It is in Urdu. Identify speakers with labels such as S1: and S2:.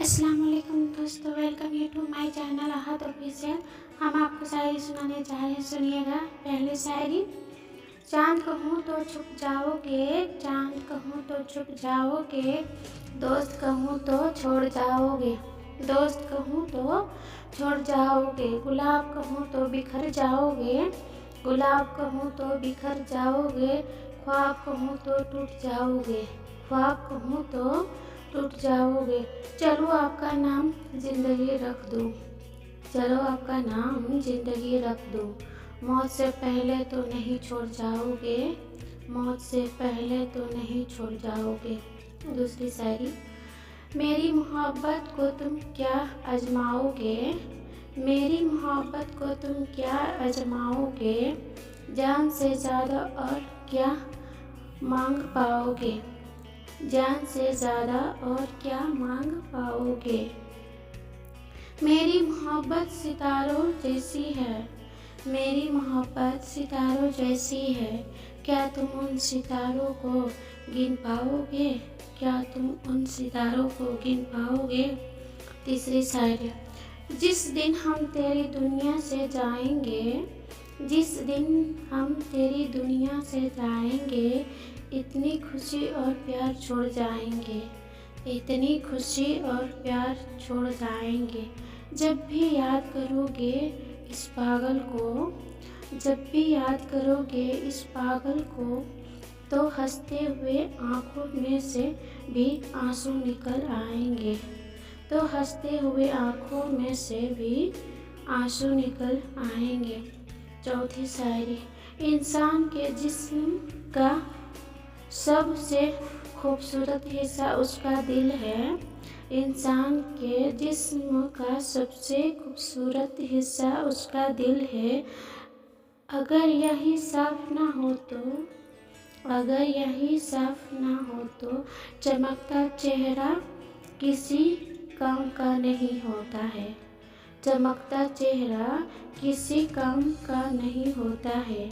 S1: السلام علیکم دوستو، welcome you to my channel Ahad official. ہم آپ کو شاعری سنانے جا رہے ہیں، سنیے گا۔ پہلے شاعری: چاند کہوں تو چھپ جاؤ گے، چاند کہوں تو چھپ جاؤ گے، دوست کہوں تو چھوڑ جاؤ گے، دوست کہوں تو چھوڑ جاؤ گے، گلاب کہوں تو بکھر جاؤ گے، گلاب کہوں تو بکھر جاؤ گے، خواب کہوں تو ٹوٹ جاؤ گے، خواب کہوں تو ٹوٹ جاؤ گے، چلو آپ کا نام زندگی رکھ دوں، چلو آپ کا نام زندگی رکھ دوں، موت سے پہلے تو نہیں چھوڑ جاؤ گے، موت سے پہلے تو نہیں چھوڑ جاؤ گے۔ دوسری شاعری: میری محبت کو تم کیا آزماؤ گے، میری محبت کو تم کیا آزماؤ گے، جان سے زیادہ اور کیا مانگ پاؤ گے، جان سے زیادہ اور کیا مانگ پاؤ گے، میری محبت ستاروں جیسی ہے، میری محبت ستاروں جیسی ہے، کیا تم ان ستاروں کو گن پاؤ گے، کیا تم ان ستاروں کو گن پاؤ گے۔ تیسری شاعری: جس دن ہم تیری دنیا سے جائیں گے، جس دن ہم تیری دنیا سے جائیں گے، اتنی خوشی اور پیار چھوڑ جائیں گے، اتنی خوشی اور پیار چھوڑ جائیں گے، جب بھی یاد کرو گے اس پاگل کو، جب بھی یاد کرو گے اس پاگل کو، تو ہنستے ہوئے آنکھوں میں سے بھی آنسو نکل آئیں گے، تو ہنستے ہوئے آنکھوں میں سے بھی آنسو نکل آئیں گے۔ چوتھی شاعری: انسان کے جسم کا سب سے خوبصورت حصہ اس کا دل ہے، انسان کے جسم کا سب سے خوبصورت حصہ اس کا دل ہے، اگر یہی صاف نہ ہو تو، اگر یہی صاف نہ ہو تو، چمکتا چہرہ کسی کام کا نہیں ہوتا ہے، چمکتا چہرہ کسی کام کا نہیں ہوتا ہے۔